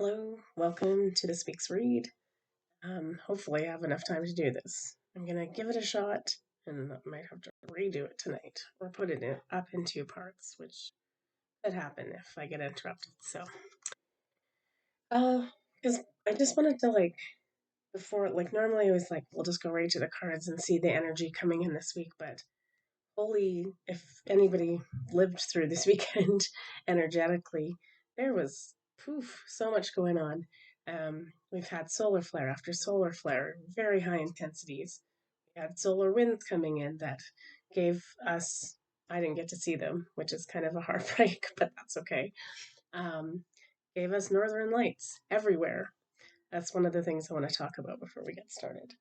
Hello, welcome to this week's read. Hopefully, I have enough time to do this. I'm gonna give it a shot, and I might have to redo it tonight or put it up in two parts, which could happen if I get interrupted. Uh, because I just wanted to before, normally I was like, we'll just go right to the cards and see the energy coming in this week, but holy, if anybody lived through this weekend energetically, there was poof, so much going on. We've had solar flare after solar flare, very high intensities. We had solar winds coming in that gave us, I didn't get to see them, which is kind of a heartbreak, but that's okay. Um, Gave us northern lights everywhere. That's one of the things I want to talk about before we get started.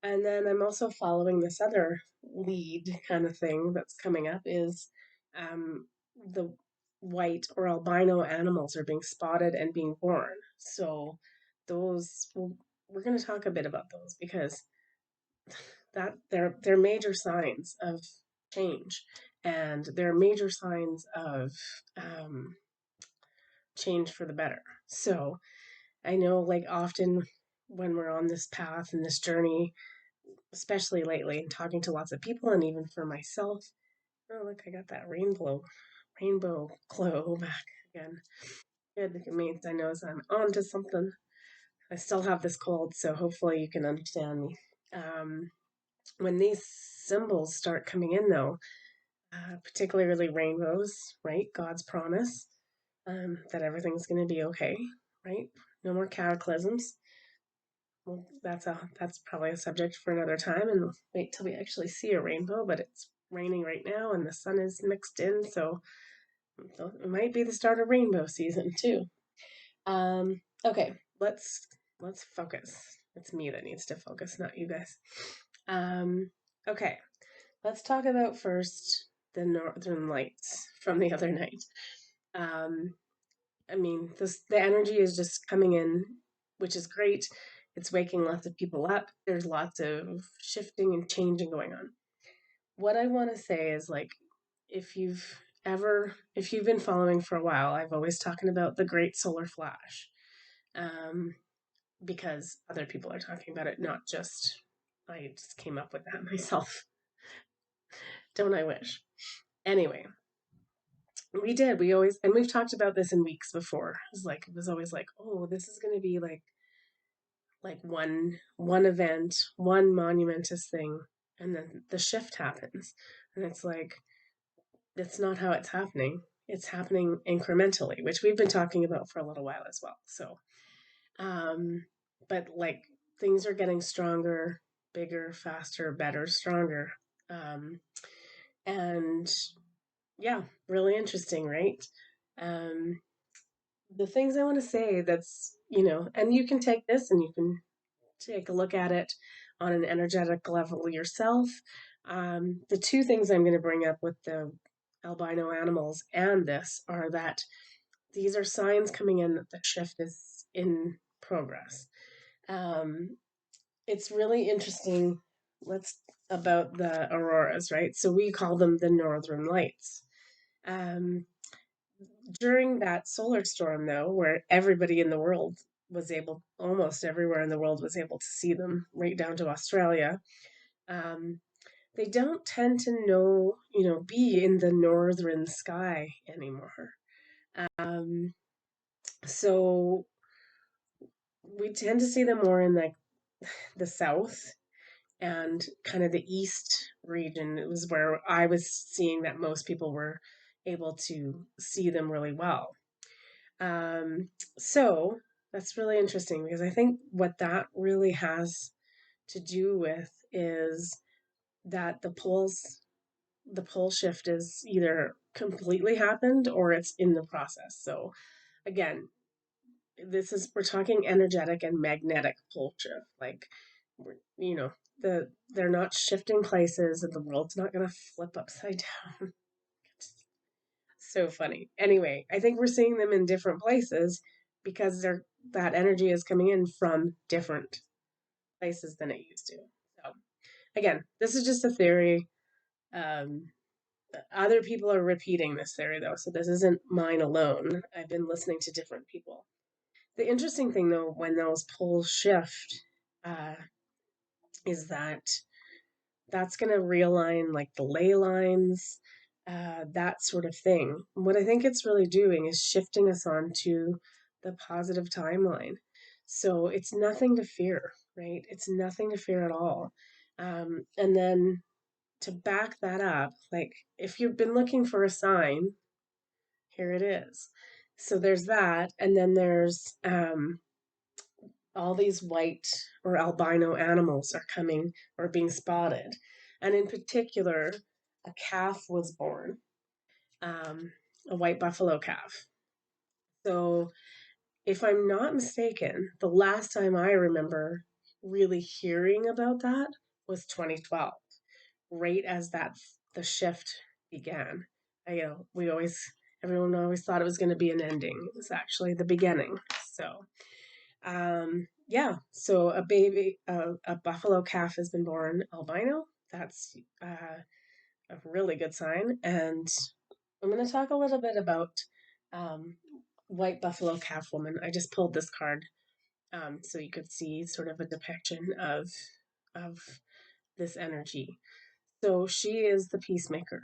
And then I'm also following this other lead kind of thing that's coming up is the white or albino animals are being spotted and being born. So those we're going to talk a bit about those because that they're major signs of change and they're major signs of um, change for the better. So I know, often when we're on this path and this journey, especially lately, and talking to lots of people, and even for myself. Oh, look, I got that rainbow glow back again. Good. It means I know I'm on to something. I still have this cold, so hopefully you can understand me. Um, when these symbols start coming in, though, particularly rainbows, right? God's promise that everything's going to be okay, right? No more cataclysms. Well, that's probably a subject for another time, and we'll wait till we actually see a rainbow. But it's raining right now, and the sun is mixed in, so it might be the start of rainbow season too. Okay, let's focus. It's me that needs to focus, not you guys. Um, okay, let's talk about first the Northern Lights from the other night. Um, I mean, the energy is just coming in, which is great. It's waking lots of people up. There's lots of shifting and changing going on. What I want to say is if if you've been following for a while, I've always talking about the great solar flash. Um, because other people are talking about it, not just I just came up with that myself. Don't I wish? Anyway, we did. We always and we've talked about this in weeks before. It was always like, oh, this is going to be like one event, one monumentous thing, and then the shift happens. And it's like that's not how it's happening. It's happening incrementally, which we've been talking about for a little while as well. Um but things are getting stronger, bigger, faster, better, stronger. Um and yeah, really interesting, right? Um the things I want to say and you can take this and you can take a look at it on an energetic level yourself. The two things I'm going to bring up with the albino animals and this are that these are signs coming in that the shift is in progress. Um, it's really interesting. Let's about the auroras, right? So we call them the northern lights. Um, During that solar storm, though, where everybody in the world was able, almost everywhere in the world was able to see them, right down to Australia, um, they don't tend to be in the northern sky anymore. Um, so we tend to see them more in the south and kind of the east region. It was where I was seeing that most people were able to see them really well. Um, so that's really interesting because I think what that really has to do with is that the pole shift is either completely happened or it's in the process. So again, we're talking energetic and magnetic pole shift. We're, you know, they're not shifting places and the world's not going to flip upside down. So funny. Anyway, I think we're seeing them in different places because that energy is coming in from different places than it used to. So again, this is just a theory. Um, Other people are repeating this theory though, so this isn't mine alone. I've been listening to different people. The interesting thing, though, when those poles shift, uh, is that that's going to realign like the ley lines, that sort of thing. What I think it's really doing is shifting us onto the positive timeline. So it's nothing to fear, right? It's nothing to fear at all. And then to back that up, like if you've been looking for a sign, here it is. So there's that, and then there's all these white or albino animals are coming or being spotted. And in particular, a calf was born, um, a white buffalo calf. So, if I'm not mistaken, the last time I remember really hearing about that was 2012, right as the shift began. Everyone always thought it was going to be an ending. It was actually the beginning. So, yeah, so a buffalo calf has been born albino. That's a really good sign. And I'm going to talk a little bit about um, white buffalo calf woman. I just pulled this card so you could see sort of a depiction of this energy. So she is the peacemaker.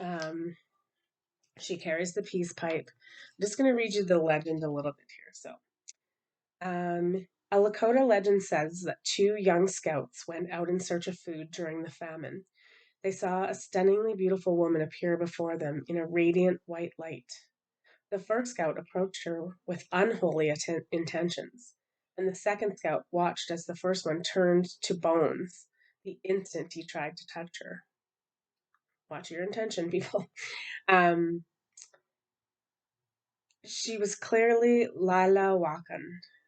Um, she carries the peace pipe. I'm just going to read you the legend a little bit here. A Lakota legend says that two young scouts went out in search of food during the famine. They saw a stunningly beautiful woman appear before them in a radiant white light. The first scout approached her with unholy intentions, and the second scout watched as the first one turned to bones the instant he tried to touch her. Watch your intention, people. Um, she was clearly Lila Wakan.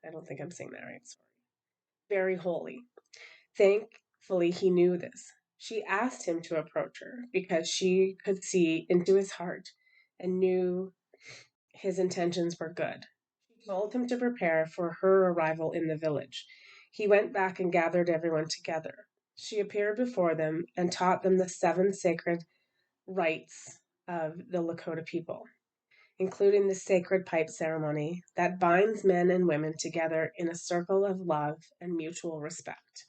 I don't think I'm saying that right. Sorry. Very holy. Thankfully, he knew this. She asked him to approach her because she could see into his heart and knew his intentions were good. She told him to prepare for her arrival in the village. He went back and gathered everyone together. She appeared before them and taught them the seven sacred rites of the Lakota people, including the sacred pipe ceremony that binds men and women together in a circle of love and mutual respect.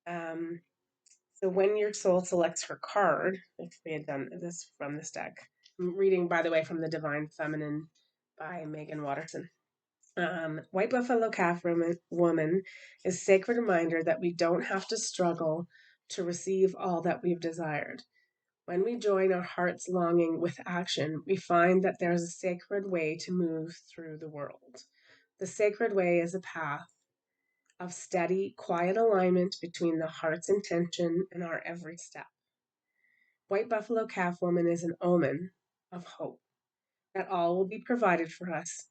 Um, So when your soul selects her card, if they had done this from this deck, I'm reading, by the way, from The Divine Feminine by Megan Watterson. White Buffalo Calf Woman is a sacred reminder that we don't have to struggle to receive all that we've desired. When we join our heart's longing with action, we find that there's a sacred way to move through the world. The sacred way is a path of steady, quiet alignment between the heart's intention and our every step. White Buffalo Calf Woman is an omen of hope that all will be provided for us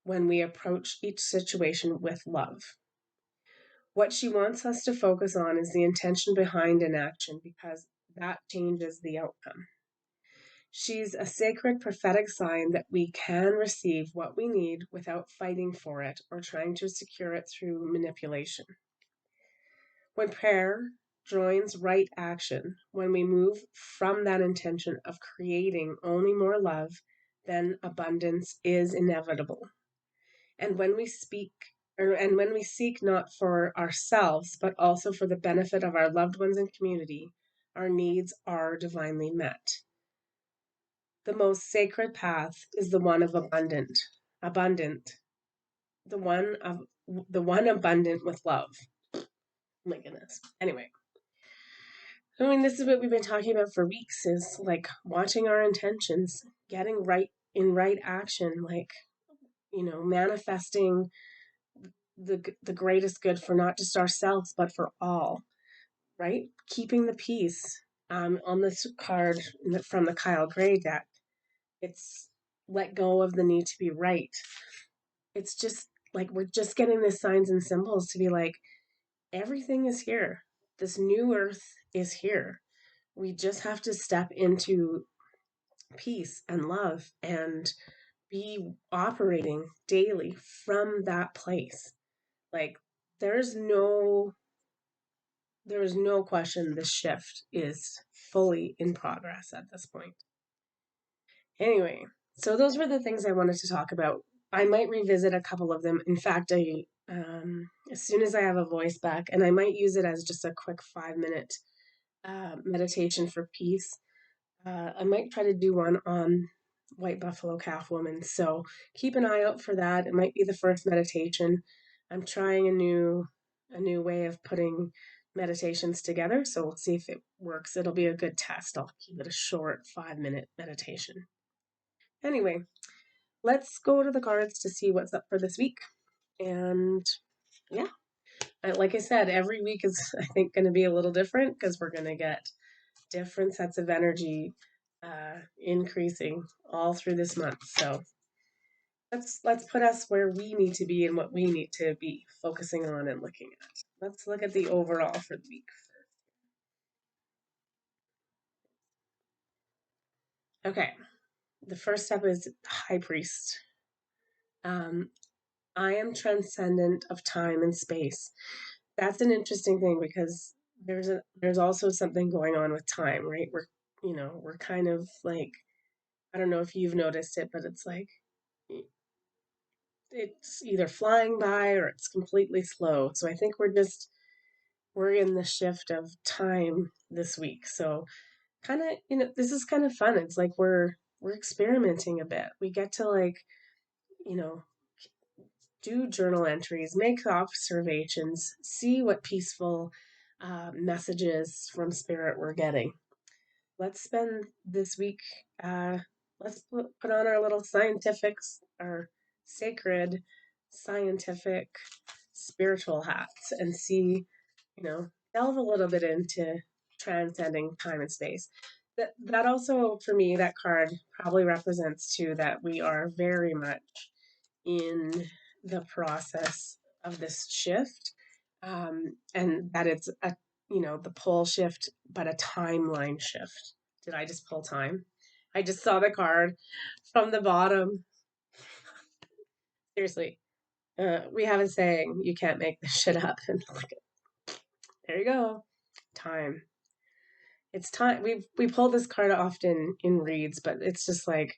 when we approach each situation with love. What she wants us to focus on is the intention behind an action because that changes the outcome. She's a sacred prophetic sign that we can receive what we need without fighting for it or trying to secure it through manipulation. When prayer joins right action, when we move from that intention of creating only more love, then abundance is inevitable. And when we when we seek not for ourselves, but also for the benefit of our loved ones and community, our needs are divinely met. The most sacred path is the one of abundant, the one abundant with love. Oh my goodness. Anyway, I mean, this is what we've been talking about for weeks is like watching our intentions, getting right in right action, like, manifesting the greatest good for not just ourselves, but for all, right? Keeping the peace. On this card from the Kyle Gray deck, it's let go of the need to be right. It's just like we're just getting the signs and symbols to be like, everything is here. This new earth is here. We just have to step into peace and love and be operating daily from that place. Like there's no there's no question this shift is fully in progress at this point. Anyway, so those were the things I wanted to talk about I might revisit a couple of them. In fact, as soon as I have a voice back, and I might use it as just a quick 5 minute meditation for peace. I might try to do one on white buffalo calf woman. So keep an eye out for that. It might be the first meditation. I'm trying a new way of putting meditations together. So we'll see if it works. It'll be a good test. I'll keep it a short 5 minute meditation. Anyway, let's go to the cards to see what's up for this week. And yeah, like I said, every week is, I think, going to be a little different because we're going to get different sets of energy increasing all through this month. So let's put us where we need to be and what we need to be focusing on and looking at. Let's look at the overall for the week. Okay, the first step is High Priest. Um, I am transcendent of time and space. That's an interesting thing because there's also something going on with time, right? We're kind of like, I don't know if you've noticed it, but it's like it's either flying by or it's completely slow. So I think we're in the shift of time this week. So kind of, this is kind of fun. It's like we're experimenting a bit. We get to like, you know, do journal entries, make observations, see what peaceful messages from spirit we're getting. Let's spend this week, uh, let's put on our little scientifics, our sacred scientific spiritual hats and see, delve a little bit into transcending time and space. That also, for me, that card probably represents too that we are very much in the process of this shift, and that it's a the pole shift, but a timeline shift. Did I just pull time? I just saw the card from the bottom. Seriously, we have a saying: you can't make this shit up. And like, there you go, time. It's time. We pull this card often in reads, but it's just like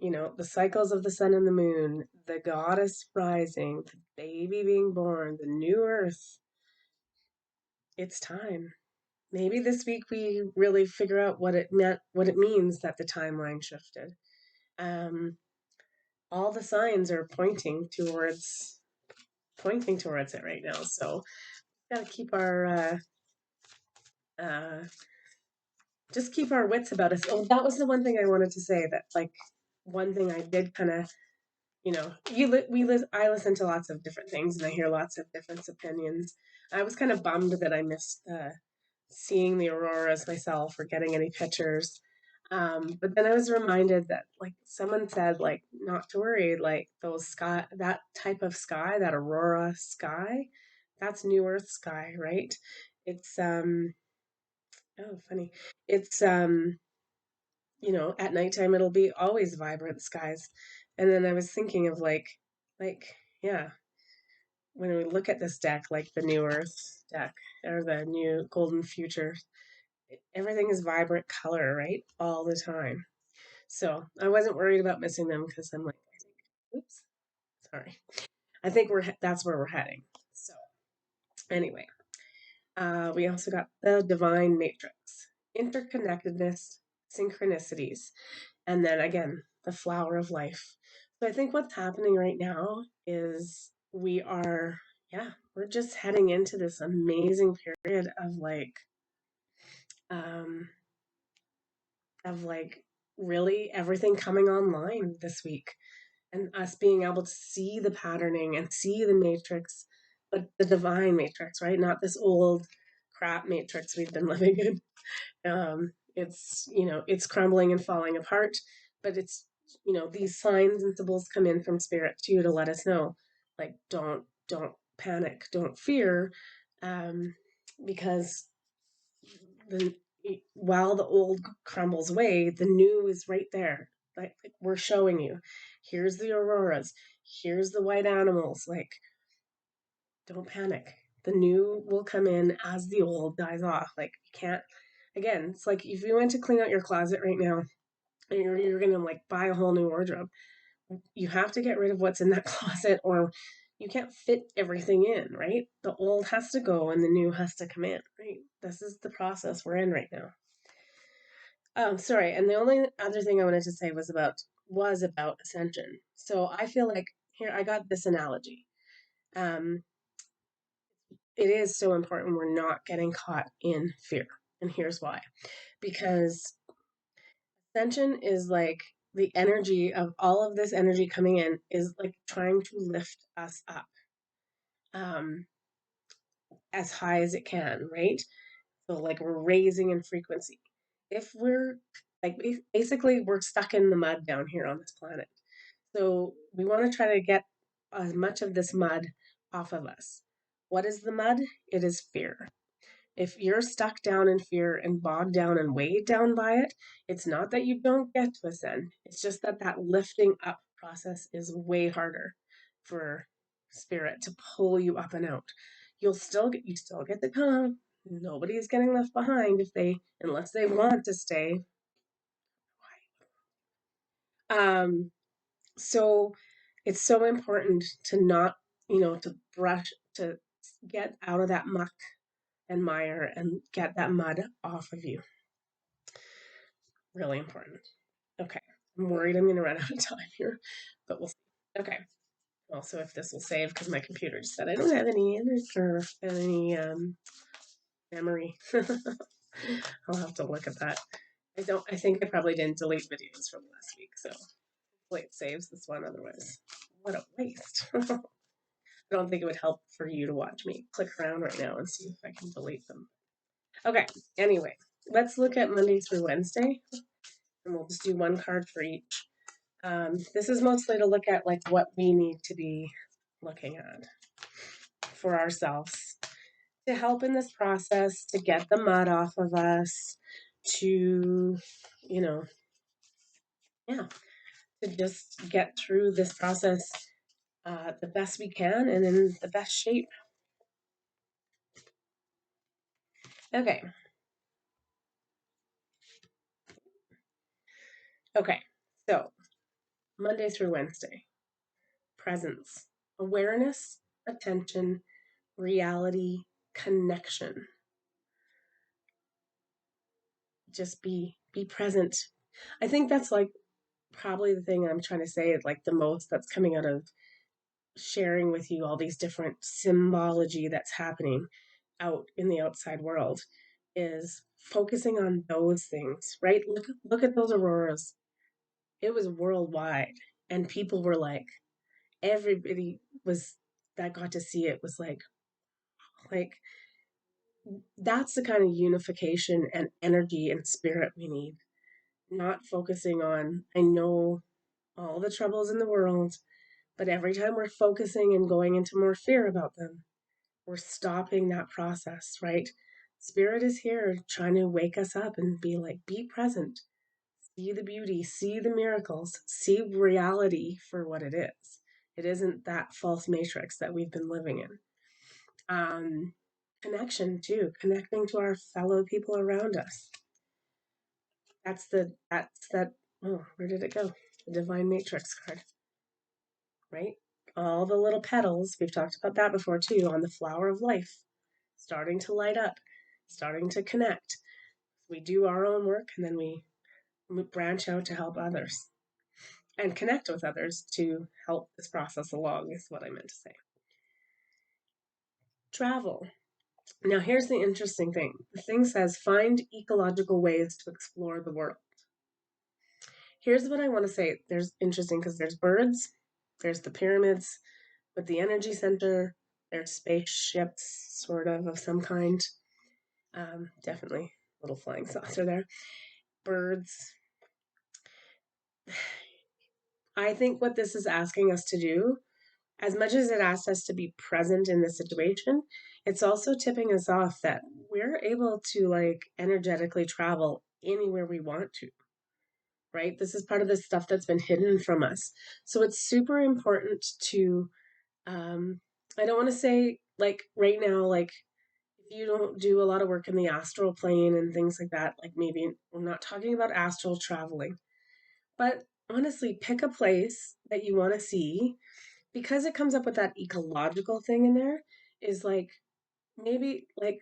the cycles of the sun and the moon, the goddess rising, the baby being born, the new earth. It's time. Maybe this week we really figure out what it meant, what it means that the timeline shifted. Um, all the signs are pointing towards it right now. So gotta keep our uh, just keep our wits about us. Oh, that was the one thing I wanted to say. That like one thing I did kind of I listen to lots of different things and I hear lots of different opinions. I was kind of bummed that I missed seeing the auroras myself or getting any pictures. But then I was reminded that like someone said like not to worry, like those sky, that type of sky, that aurora sky, that's new earth sky, right? It's oh funny. It's at nighttime it'll be always vibrant skies. And then I was thinking of like, yeah, when we look at this deck, like the New Earth deck or the new Golden Future, everything is vibrant color, right? All the time. So I wasn't worried about missing them because I'm like, oops, sorry. I think that's where we're heading. So anyway, we also got the Divine Matrix, interconnectedness, synchronicities, and then again, the flower of life. So I think what's happening right now is we're just heading into this amazing period um, of like really everything coming online this week and us being able to see the patterning and see the matrix, but the divine matrix, right? Not this old crap matrix we've been living in. It's crumbling and falling apart, but it's these signs and symbols come in from spirit too to let us know, like don't panic, don't fear, um, because the while the old crumbles away, the new is right there. Like we're showing you, here's the auroras, here's the white animals. Like don't panic. The new will come in as the old dies off. Like you can't. Again, it's like if you went to clean out your closet right now and you're gonna like buy a whole new wardrobe. you have to get rid of what's in that closet, or you can't fit everything in, right? The old has to go and the new has to come in, right? This is the process we're in right now. Sorry, and the only other thing I wanted to say was about ascension. So I feel like here I got this analogy. Um, it is so important we're not getting caught in fear, and here's why. Because ascension is like the energy of all of this energy coming in is like trying to lift us up um, as high as it can, right? So like we're raising in frequency. If we're like basically we're stuck in the mud down here on this planet. So we want to try to get as much of this mud off of us. What is the mud? It is fear. If you're stuck down in fear and bogged down and weighed down by it, it's not that you don't get to ascend. It's just that that lifting up process is way harder for spirit to pull you up and out. You still get to come. Nobody is getting left behind if they unless they want to stay. Um, so it's so important to not, to brush to get out of that muck and mire and get that mud off of you. Really important. Okay. I'm worried I'm going to run out of time here, but we'll see. Okay. Also, if this will save, because my computer just said I don't have any energy or any memory. I'll have to look at that. I think I probably didn't delete videos from last week, so hopefully it saves this one. Otherwise, what a waste. I don't think it would help for you to watch me click around right now and see if I can delete them. Okay. Anyway, let's look at Monday through Wednesday, and we'll just do one card for each. This is mostly to look at like what we need to be looking at for ourselves to help in this process, to get the mud off of us, to, you know, yeah, to just get through this process the best we can and in the best shape. Okay. Okay. So Monday through Wednesday, presence, awareness, attention, reality, connection. Just be present. I think that's like probably the thing I'm trying to say like the most that's coming out of sharing with you all these different symbology that's happening out in the outside world is focusing on those things, right? Look at those auroras. It was worldwide and people were like everybody was that got to see it was like that's the kind of unification and energy and spirit we need. Not focusing on I know all the troubles in the world, but every time we're focusing and going into more fear about them, we're stopping that process, right? Spirit is here trying to wake us up and be like, be present, see the beauty, see the miracles, see reality for what it is. It isn't that false matrix that we've been living in. Um, Connection too, connecting to our fellow people around us. That's that. Oh, where did it go? The divine matrix card, right? All the little petals, we've talked about that before too, on the flower of life, starting to light up, starting to connect. We do our own work and then we branch out to help others and connect with others to help this process along, is what I meant to say. Travel. Now, here's the interesting thing the thing says find ecological ways to explore the world. Here's what I want to say. There's interesting because there's birds, there's the pyramids with the energy center, there's spaceships, sort of some kind. Definitely a little flying saucer there. Birds. I think what this is asking us to do, as much as it asks us to be present in the situation, it's also tipping us off that we're able to like energetically travel anywhere we want to, right? This is part of the stuff that's been hidden from us. So it's super important to, I don't want to say like right now, like if you don't do a lot of work in the astral plane and things like that, like maybe we're not talking about astral traveling, but honestly pick a place that you want to see because it comes up with that ecological thing in there is like maybe like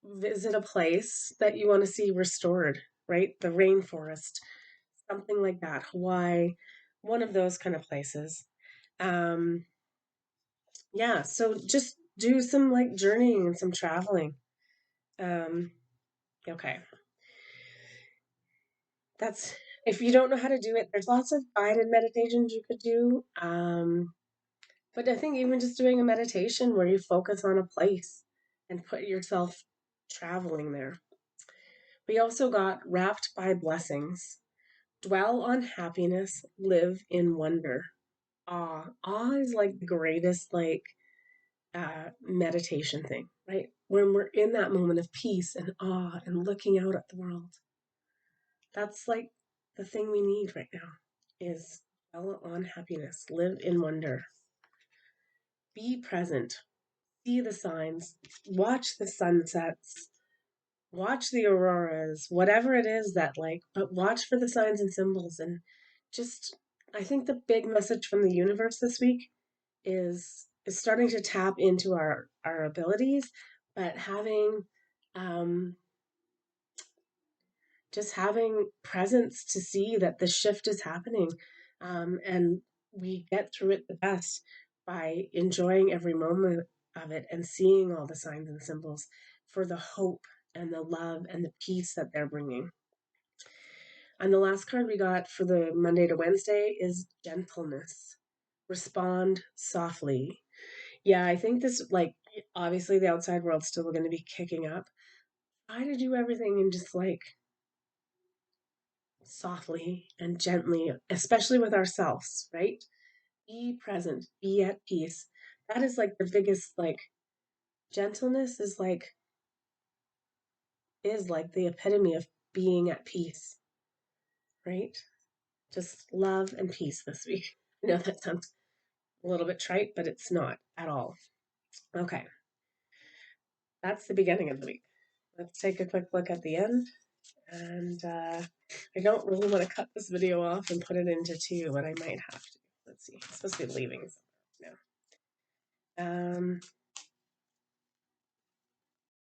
visit a place that you want to see restored, right? The rainforest, something like that. Hawaii, one of those kind of places. Um, yeah, so just do some like journeying and some traveling. Um, okay. That's if you don't know how to do it, there's lots of guided meditations you could do. But I think even just doing a meditation where you focus on a place and put yourself traveling there. We also got wrapped by blessings. Dwell on happiness, live in wonder. Awe. Awe is like the greatest like meditation thing, right? When we're in that moment of peace and awe and looking out at the world. That's like the thing we need right now is dwell on happiness, live in wonder, be present, see the signs, watch the sunsets, watch the auroras, whatever it is that like, but watch for the signs and symbols and just I think the big message from the universe this week is starting to tap into our abilities, but having um just having presence to see that the shift is happening. And we get through it the best by enjoying every moment of it and seeing all the signs and symbols for the hope and the love and the peace that they're bringing. And the last card we got for the Monday to Wednesday is gentleness. Respond softly. Yeah, I think this, like, obviously the outside world's still going to be kicking up. Try to do everything and just like softly and gently, especially with ourselves, right? Be present, be at peace. That is like the biggest, like, gentleness is like the epitome of being at peace, right? Just love and peace this week. I know that sounds a little bit trite, but it's not at all. Okay, that's the beginning of the week. Let's take a quick look at the end. And I don't really want to cut this video off and put it into two, but I might have to. Let's see. I'm supposed to be leaving now.